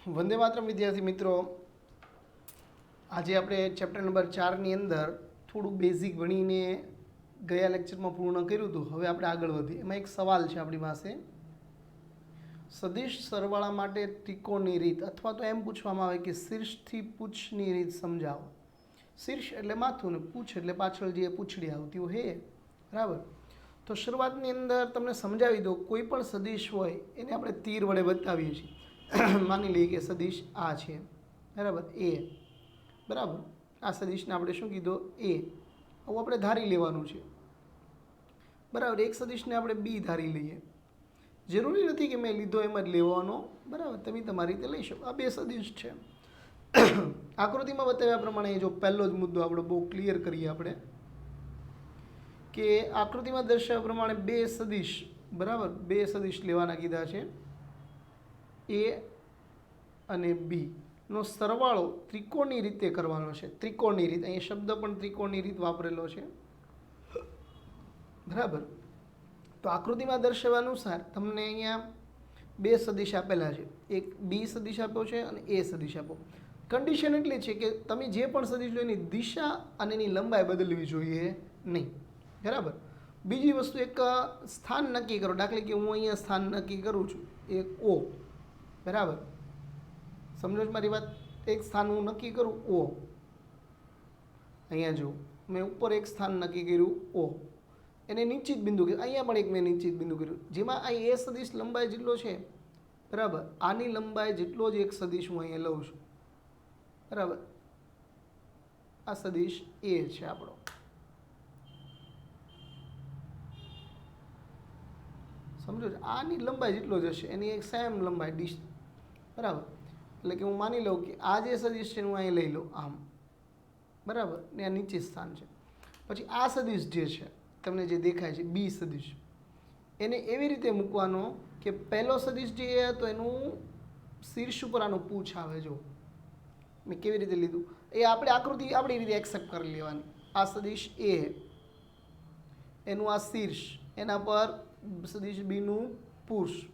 વંદે માતરમ વિદ્યાર્થી મિત્રો, આજે આપણે ચેપ્ટર નંબર 4ની અંદર થોડું બેઝિક ભણીને ગયા લેક્ચરમાં પૂર્ણ કર્યું હતું. હવે આપણે આગળ વધીએ. એમાં એક સવાલ છે આપણી પાસે, સદિશ સરવાળા માટે ત્રિકોણની રીત, અથવા તો એમ પૂછવામાં આવે કે શીર્ષથી પૂછની રીત સમજાવો. શીર્ષ એટલે માથું ને પૂછ એટલે પાછળ જે પૂંછડી આવતી હોય એ, બરાબર. તો શરૂઆતની અંદર તમને સમજાવી દો, કોઈ પણ સદિશ હોય એને આપણે તીર વડે બતાવીએ છીએ. માની લઈએ કે સદિશ આ છે, બરાબર, એ, બરાબર. આ સદિશને આપણે શું કીધો? એ. આવું આપણે ધારી લેવાનું છે, બરાબર. એક સદિશને આપણે બી ધારી લઈએ. જરૂરી નથી કે મેં લીધો એમ જ લેવાનો, બરાબર. તમે તમારી રીતે લઈ શકો. આ બે સદિશ છે. આકૃતિમાં બતાવ્યા પ્રમાણે જો પહેલો જ મુદ્દો આપણો બહુ ક્લિયર કરીએ આપણે, કે આકૃતિમાં દર્શાવ્યા પ્રમાણે બે સદિશ, બરાબર, બે સદિશ લેવાના કીધા છે, એ અને બી નો સરવાળો ત્રિકોણની રીતે કરવાનો છે. ત્રિકોણની રીત, અહીંયા શબ્દ પણ ત્રિકોણની રીત વાપરેલો છે, બરાબર. તો આકૃતિમાં દર્શાવ્યા અનુસાર તમને અહીંયા બે સદિશ આપેલા છે, એક બી સદિશ આપ્યો છે અને એ સદિશ આપ્યો. કન્ડિશન એટલી છે કે તમે જે પણ સદિશ લો એની દિશા અને એની લંબાઈ બદલવી જોઈએ નહીં, બરાબર. બીજી વસ્તુ, એક સ્થાન નક્કી કરો. દાખલા કે હું અહીંયા સ્થાન નક્કી કરું છું, એક ઓ, બરાબર. સમજો છો મારી વાત? એક સ્થાન હું નક્કી કરું ઓ, અહીંયા જો મેં ઉપર એક સ્થાન નક્કી કર્યું ઓ, એને નિશ્ચિત બિંદુ કર્યું. અહીંયા પણ એક મેં નિશ્ચિત બિંદુ કર્યું, જેમાં અહીં એ સદિશ લંબાઈ જેટલો છે, બરાબર, આની લંબાઈ જેટલો જ એક સદિશ હું અહીંયા લઉં છું, બરાબર. આ સદિશ એ છે આપણો, સમજો છો? આની લંબાઈ જેટલો જ હશે, એની એક સેમ લંબાઈ ડીશ, બરાબર. એટલે કે હું માની લઉં કે આ જે સદિશ છે હું અહીં લઈ લઉં આમ, બરાબર, ને આ નીચે સ્થાન છે. પછી આ સદિશ જે છે તમને જે દેખાય છે બી સદિશ, એને એવી રીતે મૂકવાનો કે પહેલો સદિશ જે હતો એનું શીર્ષ ઉપર આનું પૂછ આવે. જો મેં કેવી રીતે લીધું એ આપણે આકૃતિ આપણી રીતે એક્સેપ્ટ કરી લેવાની. આ સદિશ એ, એનું આ શીર્ષ, એના પર સદિશ બીનું પુરુષ.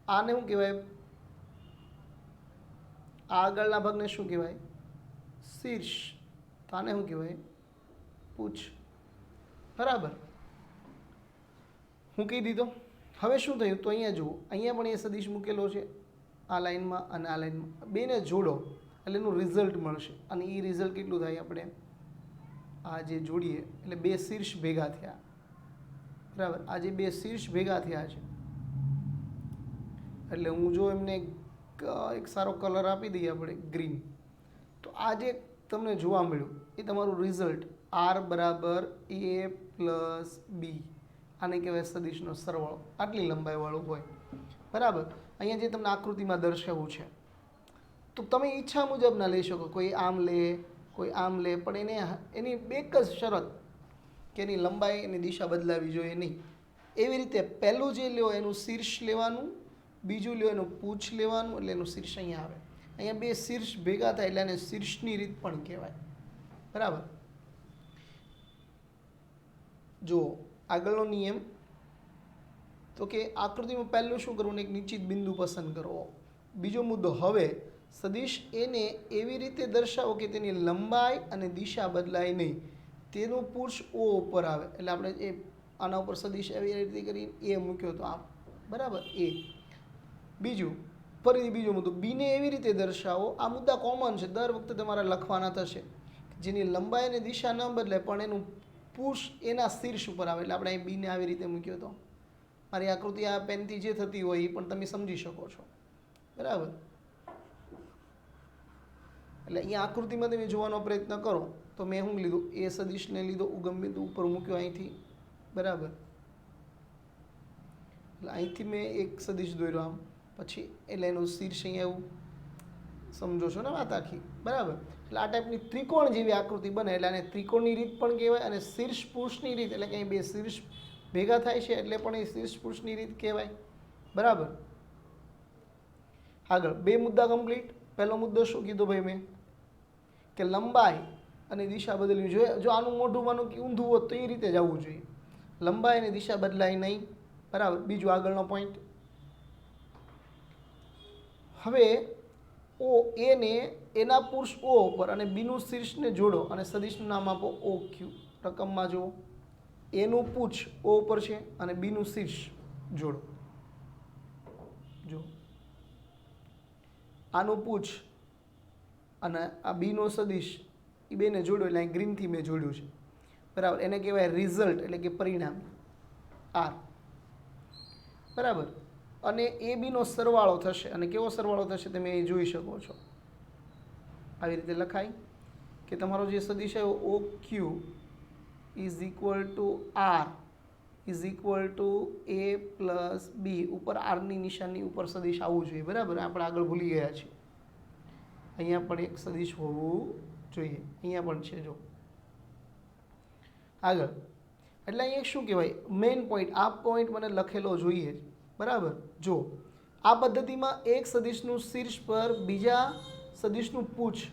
આને શું કહેવાય? આગળના ભાગને શું કહેવાય? શીર્ષ. તો આને શું કહેવાય? પૂછ, બરાબર. હું કહી દીધો. હવે શું થયું? તો અહીંયા જુઓ, અહીંયા પણ એ સદિશ મૂકેલો છે આ લાઈનમાં અને આ લાઈનમાં. બેને જોડો એટલે એનું રિઝલ્ટ મળશે. અને એ રિઝલ્ટ કેટલું થાય? આપણે આ જે જોડીએ એટલે બે શીર્ષ ભેગા થયા, બરાબર. આ જે બે શીર્ષ ભેગા થયા છે એટલે હું જો એમને એક સારો કલર આપી દઈએ આપણે, ગ્રીન, તો આ જે તમને જોવા મળ્યું એ તમારું રિઝલ્ટ આર બરાબર એ પ્લસ બી. આને કહેવાય સદિશનો સરવાળો. આટલી લંબાઈવાળું હોય, બરાબર. અહીંયા જે તમને આકૃતિમાં દર્શાવવું છે, તો તમે ઈચ્છા મુજબ ના લઈ શકો. કોઈ આમ લે, કોઈ આમ લે, પણ એની એક જ શરત કે એની લંબાઈ, એની દિશા બદલાવી જોઈએ નહીં. એવી રીતે પહેલું જે લ્યો એનું શીર્ષ લેવાનું, બીજું લ્યો એનું પૂછ લેવાનું, એટલે એનું શીર્ષ અહીંયા આવે. અહીંયા બે શીર્ષ ભેગા થાય એટલે એને શીર્ષની રીત પણ કહેવાય, બરાબર. જો આગળનો નિયમ, તો કે આકૃતિમાં પહેલું શું કરવું? એક નિશ્ચિત બિંદુ પસંદ કરવો. બીજો મુદ્દો, હવે સદિશ એને એવી રીતે દર્શાવો કે તેની લંબાઈ અને દિશા બદલાય નહીં. તેનું પુરુષ ઓ ઉપર આવે. એટલે આપણે એ આના ઉપર સદિશ એવી રીતે કરી એ મૂક્યો તો આમ, બરાબર, એ. બીજું, ફરીથી બીજો મુદ્દો, બીને એવી રીતે દર્શાવો. આ મુદ્દા કોમન છે, દર વખતે તમારે લખવાના થશે. જેની લંબાઈ અને દિશા ન બદલાય પણ એનું પુરુષ એના શીર્ષ ઉપર આવે. એટલે આપણે અહીં બીને આવી રીતે મૂક્યો તો. મારી આકૃતિ આ પેનથી જે થતી હોય એ પણ તમે સમજી શકો છો, બરાબર. એટલે અહીંયા આકૃતિમાં તમે જોવાનો પ્રયત્ન કરો તો મેં શું લીધું? એ સદિશને લીધો, ઉગમ બિંદુ ઉપર મૂક્યો અહીંથી, બરાબર. એટલે અહીંથી મેં એક સદિશ દોર્યો આમ, પછી એટલે એનું શીર્ષ અહીંયા એવું, સમજો છો ને વાત આખી, બરાબર. એટલે આ ટાઈપની ત્રિકોણ જેવી આકૃતિ બને એટલે આને ત્રિકોણની રીત પણ કહેવાય. અને શીર્ષ પુરુષની રીત એટલે કે બે શીર્ષ ભેગા થાય છે એટલે પણ એ શીર્ષ પુરુષની રીત કહેવાય, બરાબર. આગળ બે મુદ્દા કમ્પ્લીટ. પહેલો મુદ્દો શું કીધો ભાઈ મેં? કે લંબાઈ અને દિશા બદલવી જોઈએ. જો આનું મોઢું માનું કે ઊંધું હોત તો એ રીતે જ આવવું જોઈએ. લંબાઈ અને દિશા બદલાય નહીં, બરાબર. બીજું આગળનો પોઈન્ટ, હવે ઓ એને એના પુરુષ ઓ ઉપર અને બીનું શીર્ષને જોડો અને સદિશનું નામ આપો ઓ ક્યુ. રકમમાં જુઓ, એનું પૂછ ઓ ઉપર છે અને બીનું શીર્ષ જોડો. જો આનું પૂછ અને આ બીનો સદિશ એ બેને જોડો એટલે અહીં ગ્રીનથી મેં જોડ્યું છે, બરાબર. એને કહેવાય રિઝલ્ટ એટલે કે પરિણામ આર, બરાબર. અને એ બીનો સરવાળો થશે અને કેવો સરવાળો થશે તમે એ જોઈ શકો છો. આવી રીતે લખાય કે તમારો જે સદિશ આવ્યો O Q is equal to R is equal to A plus B. ઉપર આરની નિશાની ઉપર સદિશ આવવું જોઈએ, બરાબર. આપણે આગળ ભૂલી ગયા છીએ. અહીંયા પણ એક સદિશ હોવું જોઈએ, અહીંયા પણ છે. જો આગળ એટલે અહીંયા શું કહેવાય, મેઇન પોઈન્ટ, આ પોઈન્ટ મને લખેલો જોઈએ જ, બરાબર. જો આ પદ્ધતિમાં એક સદિશનું શીર્ષ પર બીજા સદિશનું પૂછ,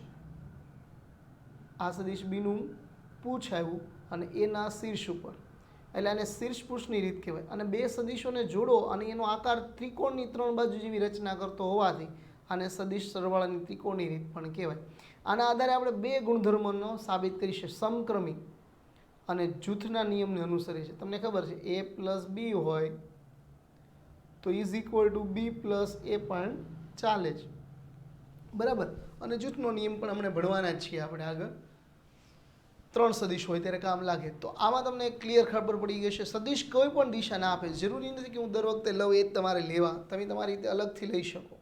આ સદિશ બીનું પૂછ આવ્યું અને એના શીર્ષ ઉપર, એટલે આને શીર્ષ પુરુષની રીત કહેવાય. અને બે સદિશોને જોડો અને એનો આકાર ત્રિકોણની 3 બાજુ જેવી રચના કરતો હોવાથી આને સદિશ સરવાળાની ત્રિકોણની રીત પણ કહેવાય. આના આધારે આપણે બે ગુણધર્મોનો સાબિત કરી છે, સમક્રમી અને જૂથના નિયમને અનુસરે છે. તમને ખબર છે એ પ્લસ બી હોય તો is equal to B plus A પણ ચાલે છે, બરાબર. અને જૂથનો નિયમ પણ આપણે ભણવાના જ છીએ આપણે આગળ. 3 સદિશ હોય ત્યારે કામ લાગે. તો આમાં તમને ક્લિયર ખબર પડી ગઈ છે. સદિશ કોઈ પણ દિશા ના આપે, જરૂરી નથી કે હું દર વખતે લઉં એ જ તમારે લેવા, તમે તમારી રીતે અલગથી લઈ શકો.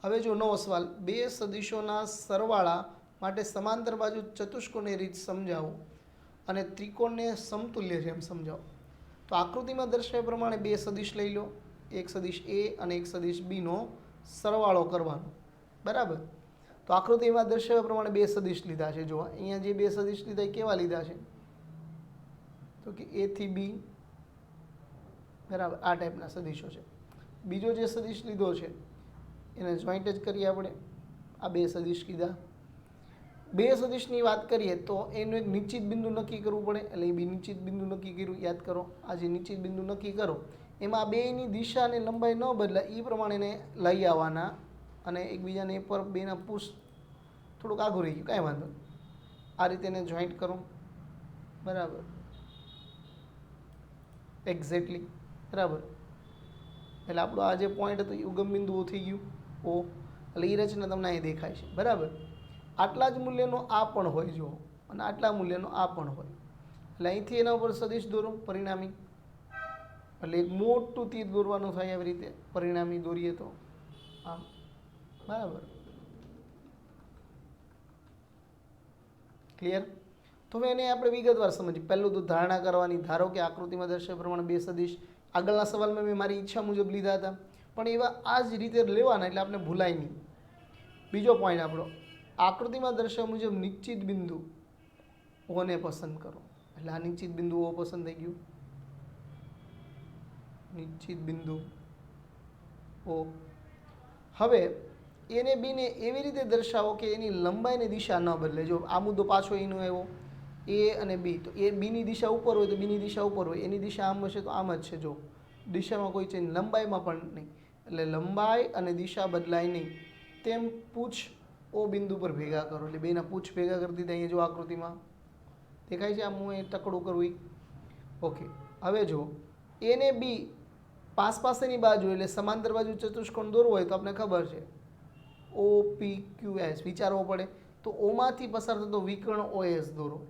હવે જો નવો સવાલ, બે સદિશોના સરવાળા માટે સમાંતર બાજુ ચતુષ્કોણની રીત સમજાવો અને ત્રિકોણને સમતુલ્ય છે એમ સમજાવો. તો આકૃતિમાં દર્શાવ્યા પ્રમાણે બે સદિશ લઈ લો, એક સદિશ એ અને એક સદિશ બીનો સરવાળો કરવાનો, બરાબર. તો આકૃતિમાં દર્શાવ્યા પ્રમાણે બે સદિશ લીધા છે. જો અહીંયા જે બે સદિશ લીધા એ કેવા લીધા છે, તો કે એ થી બી, બરાબર. આ ટાઈપના સદિશો છે. બીજો જે સદિશ લીધો છે એને જોઈન્ટ જ કરીએ આપણે. આ બે સદિશ કીધા. બે સદિશની વાત કરીએ તો એનું એક નિશ્ચિત બિંદુ નક્કી કરવું પડે, એટલે એ બી નિશ્ચિત બિંદુ નક્કી કર્યું, યાદ કરો. આ જે નિશ્ચિત બિંદુ નક્કી કરો એમાં બેની દિશા અને લંબાઈ ન બદલાય એ પ્રમાણે એને લઈ આવવાના અને એકબીજાને પર બેના પુશ થોડુંક આઘું રહી ગયું, કાંઈ વાંધો નહીં. આ રીતે એને જોઈન્ટ કરો, બરાબર, એક્ઝેક્ટલી, બરાબર. એટલે આપણો આ જે પોઈન્ટ હતો એ ઉગમ બિંદુઓ થઈ ગયું ઓ, એટલે એ રચના તમને અહીં દેખાય છે, બરાબર. આટલા જ મૂલ્યનો આ પણ હોય જો, અને આટલા મૂલ્યનો આ પણ હોય, એટલે અહીંથી એના ઉપર સદિશ દોરો પરિણામી, એટલે એક મોટું તીર દોરવાનું થાય આવી રીતે પરિણામી દોરીએ તો આમ, બરાબર. ક્લિયર? તો હવે એને આપણે વિગતવાર સમજીએ. પહેલું તો ધારણા કરવાની. ધારો કે આકૃતિમાં દર્શાવ્યા પ્રમાણે બે સદિશ આગળના સવાલમાં મેં મારી ઈચ્છા મુજબ લીધા હતા, પણ એવા આ જ રીતે લેવાના એટલે આપણે ભૂલાય નહીં. બીજો પોઈન્ટ આપણો, આકૃતિમાં દર્શાવ્યા મુજબ નિશ્ચિત બિંદુ ઓને પસંદ કરો. એટલે આ નિશ્ચિત બિંદુ ઓ પસંદ થઈ ગયું, નિશ્ચિત બિંદુ ઓ. હવે એને બીને એવી રીતે દર્શાવો કે એની લંબાઈની દિશા ન બદલે. જો આ મુદ્દો પાછો એનો આવ્યો, એ અને બી, તો એ બીની દિશા ઉપર હોય તો બીની દિશા ઉપર હોય, એની દિશા આમ હશે તો આમ જ છે. જો દિશામાં કોઈ ચેન્જ, લંબાઈમાં પણ નહીં, એટલે લંબાઈ અને દિશા બદલાય નહીં. તેમ પૂછ ઓ બિંદુ પર ભેગા કરો, એટલે બેના પૂછ ભેગા કરી દીધા. અહીંયા જો આકૃતિમાં દેખાય છે, આમ હું એ ટકડું કરવું. ઓકે. હવે જો એને બી પાસેની બાજુ એટલે સમાંતર બાજુ ચતુષ્કોણ દોરવો હોય તો આપણે ખબર છે ઓ પી ક્યુ એસ વિચારવો પડે. તો ઓમાંથી પસાર થતો વિકર્ણ ઓ એસ દોરો,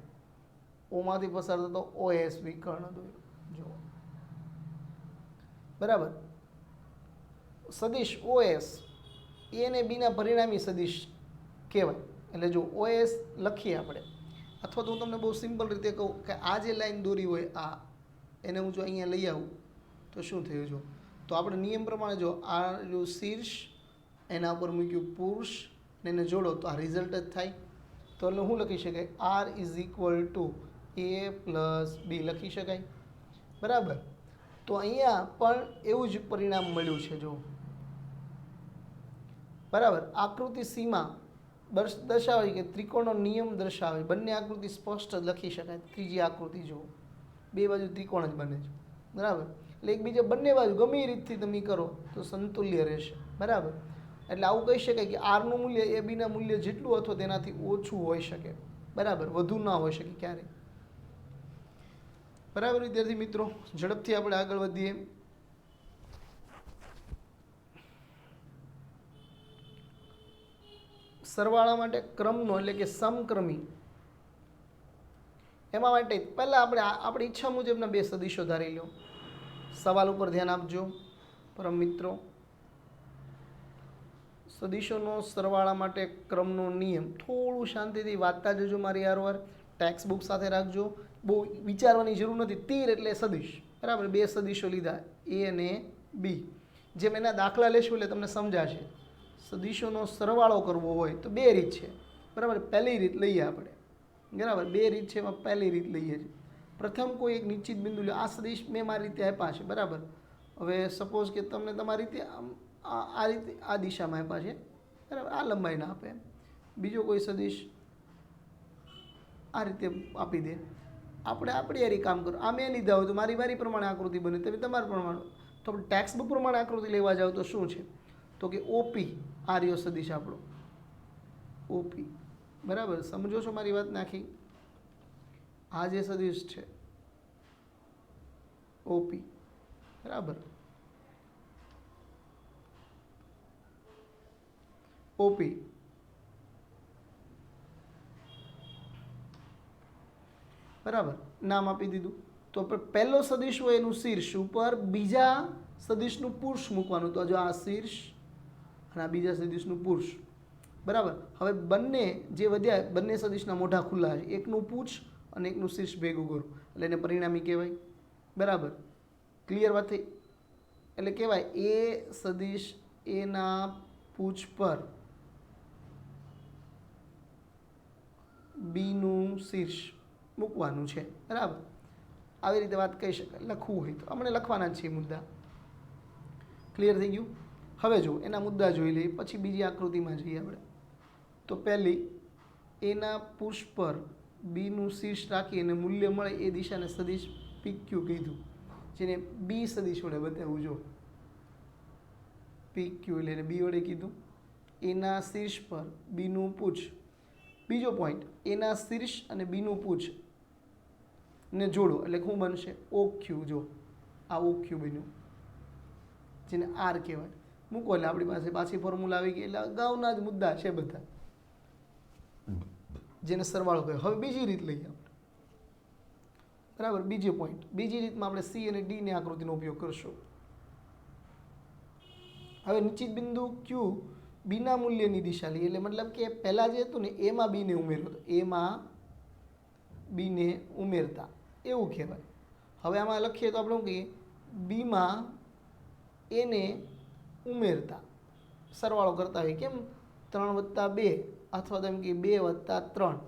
ઓમાંથી પસાર થતો ઓ એસ વિકર્ણ દોરો, જો, બરાબર. સદિશ ઓ એસ એ અને બીના પરિણામી સદિશ કહેવાય. એટલે જો ઓ એસ લખીએ આપણે, અથવા તો હું તમને બહુ સિમ્પલ રીતે કહું કે આ જે લાઈન દોરી હોય આ, એને હું જો અહીંયા લઈ આવું તો શું થયું? જો તો આપણે નિયમ પ્રમાણે જો આ જો શીર્ષ એના ઉપર મૂક્યું પુરુષ ને એને જોડો તો આ રિઝલ્ટ જ થાય. તો એટલે શું લખી શકાય? R is equal to A plus B લખી શકાય, બરાબર. તો અહીંયા પણ એવું જ પરિણામ મળ્યું છે. જો, બરાબર. આકૃતિ સીમા દર્શાવે કે ત્રિકોણનો નિયમ દર્શાવે, બંને આકૃતિ સ્પષ્ટ જ લખી શકાય. ત્રીજી આકૃતિ જો બે બાજુ ત્રિકોણ જ બને છે, બરાબર. એટલે એકબીજા બંને બાજુ ગમે એ રીતથી તમે કરો તો સંતુલ્ય રહેશે, બરાબર. એટલે આવું કહી શકાય કે આરનું મૂલ્ય એ બીના મૂલ્ય જેટલું અથવા તેનાથી ઓછું હોઈ શકે, બરાબર, વધુ ના હોઈ શકે ક્યારેય. બરાબર વિદ્યાર્થી મિત્રો, ઝડપથી આપણે આગળ વધીએ. સરવાળા માટે ક્રમનો એટલે કે સમક્રમી, એમાં માટે પહેલાં આપણે આપણી ઈચ્છા મુજબના બે સદીશો ધારી લો. સવાલ ઉપર ધ્યાન આપજો પરમ મિત્રો. સદીશોનો સરવાળા માટે ક્રમનો નિયમ, થોડું શાંતિથી વાંચતા જજો મારી હારવાર, ટેક્સ્ટ બુક સાથે રાખજો, બહુ વિચારવાની જરૂર નથી. તીર એટલે સદીશ, બરાબર, બે સદીશો લીધા એ અને બી. જેમ એના દાખલા લેશું એટલે તમને સમજાશે. સદીશોનો સરવાળો કરવો હોય તો બે રીત છે, બરાબર. પહેલી રીત લઈએ આપણે, બરાબર, બે રીત છે એમાં પહેલી રીત લઈએ છીએ. પ્રથમ કોઈ એક નિશ્ચિત બિંદુ લો. આ સદીશ મેં મારી રીતે આપ્યા છે, બરાબર. હવે સપોઝ કે તમને તમારી રીતે આ રીતે આ દિશામાં આપ્યા છે, બરાબર, આ લંબાઈના આપે. બીજો કોઈ સદીશ આ રીતે આપી દે. આપણે આપણી યારી કામ કરો. આ મેં લીધા હોય તો મારી પ્રમાણે આકૃતિ બને, તમે તમારા પ્રમાણે. તો આપણે ટેક્સ્ટ બુક પ્રમાણે આકૃતિ લેવા જાવ તો શું છે, તો કે ઓપી આ રહ્યો સદીશ આપણો ઓપી, બરાબર. સમજો છો મારી વાત નાખી? આ જે સદીશ છે ઓપી, બરાબર, ઓપી. બરાબર, નામ આપી દીધું. તો પહેલો સદીશ હોય એનું શીર્ષ ઉપર બીજા સદીશનું પુરુષ મૂકવાનું. તો જો આ શીર્ષ અને આ બીજા સદીશનું પુરુષ, બરાબર. હવે બંને જે વધ્યા બંને સદીશના મોઢા ખુલ્લા છે, એકનું પૂછ અને એકનું શીર્ષ ભેગું કરું એટલે એને પરિણામી કહેવાય, બરાબર. ક્લિયર વાત થઈ? એટલે કહેવાય એ સદીશ એના પૂછ પર બીનું શીર્ષ મૂકવાનું છે, બરાબર. આવી રીતે વાત કહી શકાય. લખવું હોય તો આપણે લખવાના જ છે મુદ્દા. ક્લિયર થઈ ગયું? હવે જો એના મુદ્દા જોઈ લઈએ, પછી બીજી આકૃતિમાં જઈએ આપણે. તો પહેલી, એના પુરુષ પર બીનું શીર્ષ રાખી અને મૂલ્ય મળે એ દિશાને સદીશ PQ કીધું, જેને બી સદીશ વડે બતાવ્યું. જો PQ એટલે એને બી વડે કીધું. એના શીર્ષ પર બીનું પૂછ. બીજો પોઈન્ટ, એના શીર્ષ અને બીનું પૂછ ને જોડો એટલે શું બનશે? OQ. જો આ OQ બન્યું, જેને R કહેવાય. મૂકો એટલે આપણી પાસે પાછી ફોર્મ્યુલા આવી ગઈ. એટલે અગાઉના જ મુદ્દા છે બધા, જેને સરવાળો કહે. હવે બીજી રીત લઈએ આપણે, બરાબર. બીજો પોઈન્ટ, બીજી રીતમાં આપણે C અને D ની આકૃતિનો ઉપયોગ કરશું. હવે નિશ્ચિત બિંદુ Q બીના મૂલ્યની દિશા લઈએ, એટલે મતલબ કે પહેલાં જે હતું ને એમાં બીને ઉમેર્યો હતો, એમાં બીને ઉમેરતા એવું કહેવાય. હવે આમાં લખીએ તો આપણે શું કહીએ? બીમાં એને ઉમેરતા સરવાળો કરતા હોય. કેમ? 3+2 અથવા તો એમ કે 2+3.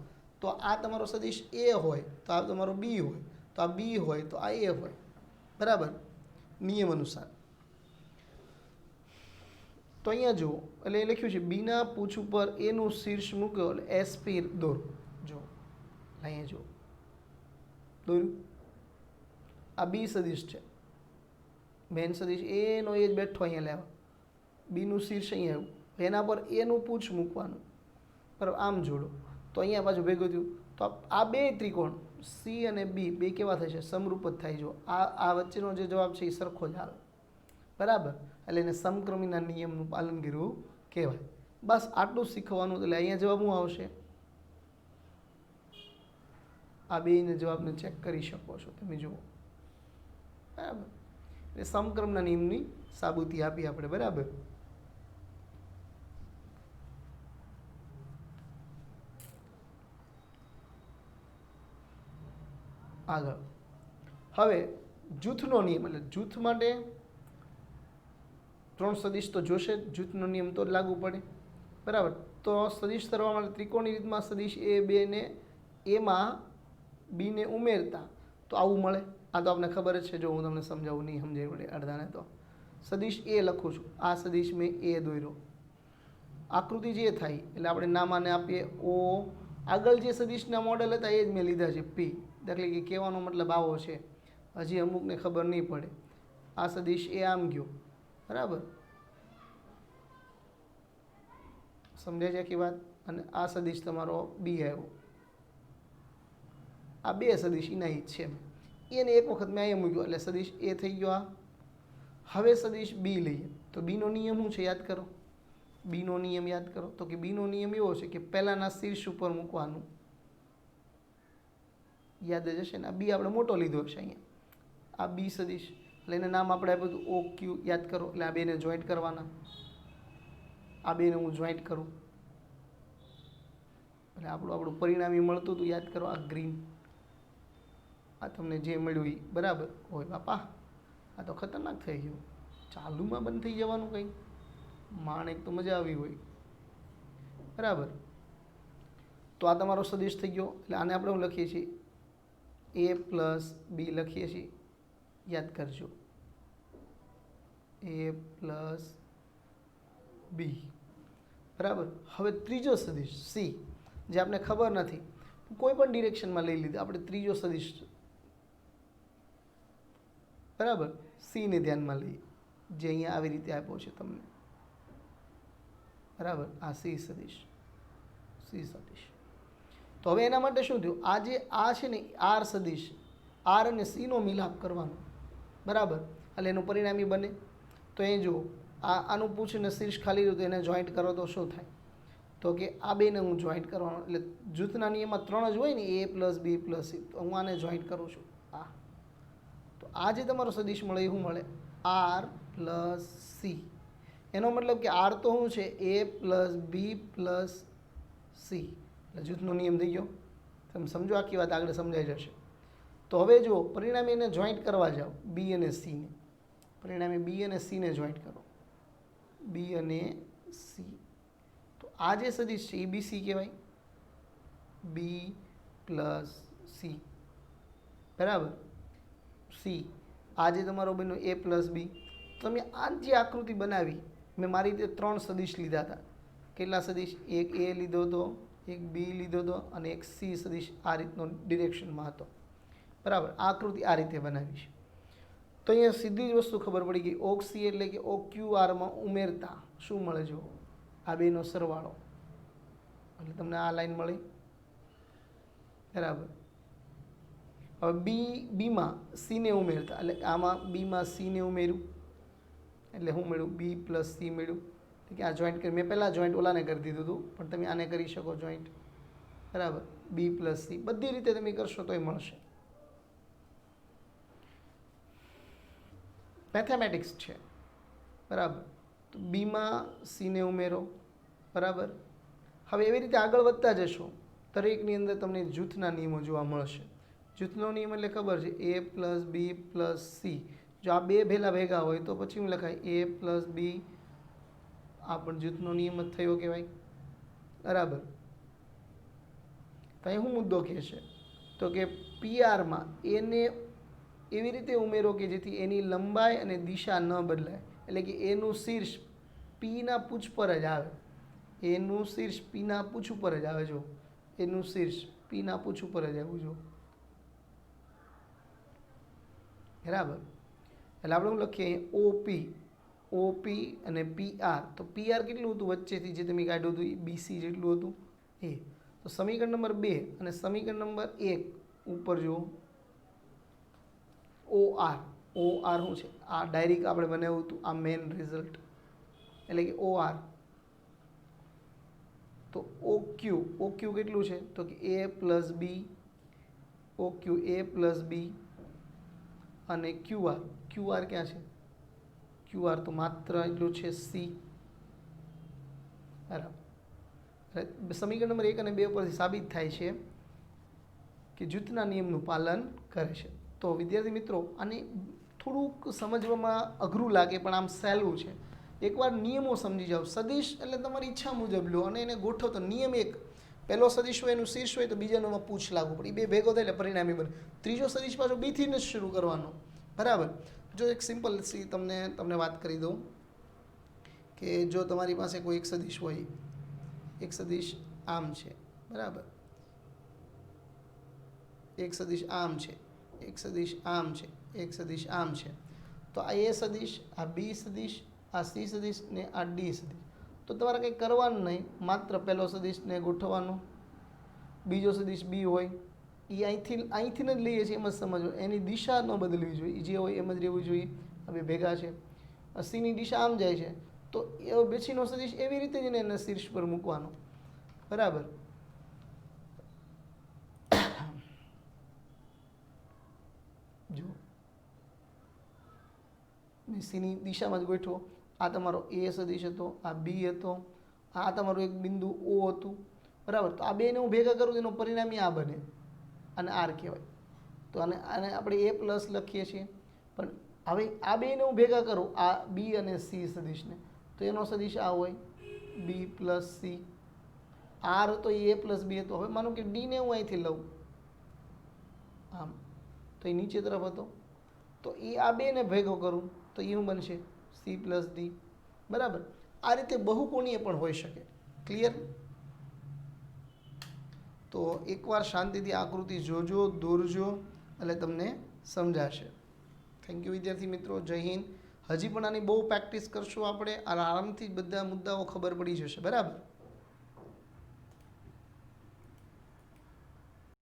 તો આ તમારો સદીશ એ હોય તો આ તમારો બી હોય, તો આ બી હોય તો આ એ હોય, બરાબર, નિયમ અનુસાર. તો અહીંયા જુઓ, એટલે એ લખ્યું છે બીના પૂછ ઉપર એનું શીર્ષ મૂક્યો એટલે એસ પી દોરો. જો અહીંયા જુઓ દોર્યું. આ બી સદીશ છે, મેન સદીશ એનો એ જ બેઠો અહીંયા લેવા. બીનું શીર્ષ અહીંયા આવ્યું, એના પર એનું પૂછ મૂકવાનું, બરાબર. આમ જોડો તો અહીંયા પાછું ભેગું થયું. તો આ બે ત્રિકોણ સી અને બી બે કેવા થશે? સમરૂપ જ થાય. જો આ વચ્ચેનો જે જવાબ છે એ સરખો જ આવે, બરાબર. એટલે એને સમક્રમીના નિયમનું પાલન કર્યું કહેવાય. બસ આટલું શીખવાનું. એટલે અહીંયા જવાબ શું આવશે? આ બેને જવાબને ચેક કરી શકો છો તમે, જુઓ, બરાબર. એટલે સમક્રમના નિયમની સાબુતી આપી આપણે, બરાબર. આગળ હવે જૂથનો નિયમ, એટલે જૂથ માટે 3 સદીશ તો જોશે જ. જૂથનો નિયમ તો લાગુ પડે, બરાબર. તો સદીશ સરવાળા માટે ત્રિકોણની રીતમાં સદીશ એ બે ને એમાં બીને ઉમેરતા તો આવું મળે. આ તો આપણને ખબર જ છે. જો હું તમને સમજાવું, નહીં સમજાય વડે અડધાને. તો સદીશ એ લખું છું, આ સદીશ મેં એ દોર્યો. આકૃતિ જે થાય એટલે આપણે નામાને આપીએ O. આગળ જે સદીશના મોડેલ હતા એ જ મેં લીધા છે P. દાખલા કે કહેવાનો મતલબ આવો છે, હજી અમુકને ખબર નહીં પડે. આ સદીશ એ આમ ગયો, બરાબર. સમજાય છે આખી વાત? અને આ સદિશ તમારો બી આવ્યો, આ બે સદિશ એના જ છે. એને એક વખત મેં અહીંયા મૂક્યો એટલે સદિશ એ થઈ ગયો. આ હવે સદિશ બી લઈએ તો બીનો નિયમ શું છે યાદ કરો? બીનો નિયમ યાદ કરો તો કે બીનો નિયમ એવો છે કે પહેલાંના શીર્ષ ઉપર મૂકવાનું. યાદ જ હશે ને? આ બી આપણે મોટો લીધો હશે અહીંયા, આ બી સદિશ એટલે એને નામ આપણે આપ્યું હતું ઓ ક્યુ. યાદ કરો એટલે આ બેને જોઈન્ટ કરવાના. આ બેને હું જોઈન્ટ કરું એટલે આપણું પરિણામી મળતું હતું. યાદ કરો, આ ગ્રીન, આ તમને જે મળ્યું એ બરાબર હોય. બાપા આ તો ખતરનાક થઈ ગયું, ચાલુમાં બંધ થઈ જવાનું કંઈ માણેક તો મજા આવી હોય. બરાબર, તો આ તમારો સદિશ થઈ ગયો. એટલે આને આપણે શું લખીએ છીએ? એ પ્લસ બી લખીએ છીએ. યાદ કરજો, એ પ્લસ બી. બરાબર, હવે ત્રીજો સદિશ સી, જે આપણે ખબર નથી, કોઈ પણ ડિરેક્શનમાં લઈ લીધો આપણે ત્રીજો સદિશ. બરાબર, સીને ધ્યાનમાં લઈએ, જે અહીંયા આવી રીતે આપ્યો છે તમને. બરાબર, આ સી સદિશ, સી સદિશ. તો હવે એના માટે શું થયું? આ જે આ છે ને આર સદિશ, આર અને સીનો મિલાપ કરવાનો. બરાબર, એટલે એનું પરિણામી બને. તો એ જુઓ, આનું પૂછીને શીર્ષ ખાલી રહ્યું તો એને જોઈન્ટ કરો તો શું થાય? તો કે આ બેને હું જોઈન્ટ કરવાનો, એટલે જૂથના નિયમમાં 3 જ હોય ને, એ પ્લસ બી પ્લસ સી. તો હું આને જોઈન્ટ કરું છું. આ તો આ જે તમારો સદિશ મળે એ શું મળે? R plus C. એનો મતલબ કે આર તો શું છે? A plus B plus C. એટલે જૂથનો નિયમ થઈ ગયો. તમે સમજો, આખી વાત આગળ સમજાઈ જશે. તો હવે જુઓ, પરિણામે એને જોઈન્ટ કરવા જાઓ, બી અને સીને. પરિણામે બી અને સીને જોઈન્ટ કરો, બી અને સી. તો આ જે સદિશ છે એ બી સી કહેવાય, બી પ્લસ સી. બરાબર, સી. આ જે તમારો બન્યો એ પ્લસ બી. તમે આ જે આકૃતિ બનાવી, મેં મારી રીતે 3 સદિશ લીધા હતા. કેટલા સદિશ? એક એ લીધો હતો, એક બી લીધો હતો અને એક સી સદિશ આ રીતનો ડિરેક્શનમાં હતો. બરાબર, આ આકૃતિ આ રીતે બનાવી છે. તો અહીંયા સીધી જ વસ્તુ ખબર પડી ગઈ. ઓક સી એટલે કે ઓ ક્યુ આરમાં ઉમેરતા શું મળે? જો આ બેનો સરવાળો, એટલે તમને આ લાઈન મળી. બરાબર, હવે બીમાં સીને ઉમેરતા, એટલે આમાં બીમાં સીને ઉમેર્યું એટલે શું મળ્યું? બી પ્લસ સી મળ્યું. એટલે કે આ જોઈન્ટ કરી, મેં પહેલાં જોઈન્ટ ઓલાને કરી દીધું હતું, પણ તમે આને કરી શકો જોઈન્ટ. બરાબર, બી પ્લસ સી. બધી રીતે તમે કરશો તોય મળશે. મેથેમેટિક્સ છે. બરાબર, તો બીમાં સીને ઉમેરો. બરાબર, હવે એવી રીતે આગળ વધતા જશો, દરેકની અંદર તમને જૂથના નિયમો જોવા મળશે. જૂથનો નિયમ એટલે ખબર છે, A plus B plus C. જો આ બે ભેલા ભેગા હોય તો પછી શું લખાય? એ પ્લસ બી. આ પણ જૂથનો નિયમ જ થયો કહેવાય. બરાબર, તો અહીં શું મુદ્દો કહે છે? તો કે પીઆરમાં એને એવી રીતે ઉમેરો કે જેથી એની લંબાઈ અને દિશા ન બદલાય. એટલે કે એનું શીર્ષ પીના પૂછ પર જ આવે. એનું શીર્ષ પીના પૂછ ઉપર જ આવે. જો એનું શીર્ષ પીના પૂછ ઉપર જ આવ્યું. જો બરાબર, એટલે આપણે શું લખીએ? ઓપી, ઓપી અને પીઆર. તો પીઆર કેટલું હતું વચ્ચેથી જે તમે કાઢ્યું હતું? એ બીસી જેટલું હતું. એ તો સમીકરણ નંબર 2 અને સમીકરણ નંબર 1 ઉપર જો ઓ આર. ઓ આર શું છે? આ ડાયરેક્ટ આપણે બનાવ્યું હતું, આ મેઇન રિઝલ્ટ એટલે કે ઓ આર. તો ઓ ક્યુ કેટલું છે? તો કે એ પ્લસ બી. ઓ ક્યુ એ પ્લસ બી અને ક્યુઆર. ક્યુઆર ક્યાં છે? ક્યુઆર તો માત્ર એટલું છે સી. બરાબર, સમીકરણ નંબર 1 અને 2 પરથી સાબિત થાય છે કે જૂથના નિયમનું પાલન કરે છે. તો વિદ્યાર્થી મિત્રો, આને થોડુંક સમજવામાં અઘરું લાગે પણ આમ સહેલું છે. એકવાર નિયમો સમજી જાઓ. સદિશ એટલે તમારી ઈચ્છા મુજબ લો અને એને ગોઠવો. તો નિયમ એક, પહેલો સદિશ હોય એનું શીર્ષ હોય તો બીજાનોમાં પૂછ લાગવું પડે. એ બે ભેગો થાય એટલે પરિણામી બને. ત્રીજો સદિશ પાછો બીથી જ શરૂ કરવાનો. બરાબર, જો એક સિમ્પલ સી તમને વાત કરી દઉં કે જો તમારી પાસે કોઈ એક સદિશ હોય, એક સદિશ આમ છે. બરાબર, એક સદિશ આમ છે, એક સદિશ આમ છે, એક સદિશ આમ છે. તો આ એ સદિશ, આ બી સદિશ, આ સી સદિશ ને આ ડી સદિશ. તો તમારે કંઈ કરવાનું નહીં, માત્ર પહેલો સદિશને ગોઠવવાનો, બીજો સદિશ બી હોય એ અહીંથી જ લઈએ છીએ એમ જ સમજવું, એની દિશા ન બદલવી જોઈએ, જે હોય એમ જ રહેવું જોઈએ. હવે ભેગા છે, સીની દિશા આમ જાય છે તો એ પછીનો સદિશ એવી રીતે જ એને શીર્ષ પર મૂકવાનો, બરાબર. જો સીની દિશામાં જ ગોઠવો. આ તમારો એ સદિશ હતો, આ બી હતો, આ તમારું એક બિંદુ ઓ હતું, બરાબર. તો આ બેને હું ભેગા કરું તો એનું પરિણામી આ બને, અને આર કહેવાય. તો આને આપણે એ પ્લસ લખીએ છીએ. પણ હવે આ બેને હું ભેગા કરું, આ બી અને સી સદિશને, તો એનો સદિશ આ હોય બી પ્લસ સી. આર હતો એ પ્લસ બી હતો. હવે માનો કે ડીને હું અહીંથી લઉં આમ, તો એ નીચે તરફ હતો, તો એ આ બેને ભેગો કરું તો એ હું બનશે સી પ્લસ ડી, બરાબર. આ રીતે બહુકોણીય પણ હોઈ શકે. ક્લિયર? તો એકવાર શાંતિથી આકૃતિ જોજો, દોરજો, એટલે તમને સમજાશે. થેન્ક યુ વિદ્યાર્થી મિત્રો, જય હિન્દ. હજી પણ આની બહુ પ્રેક્ટિસ કરશું આપણે, આરામથી બધા મુદ્દાઓ ખબર પડી જશે, બરાબર.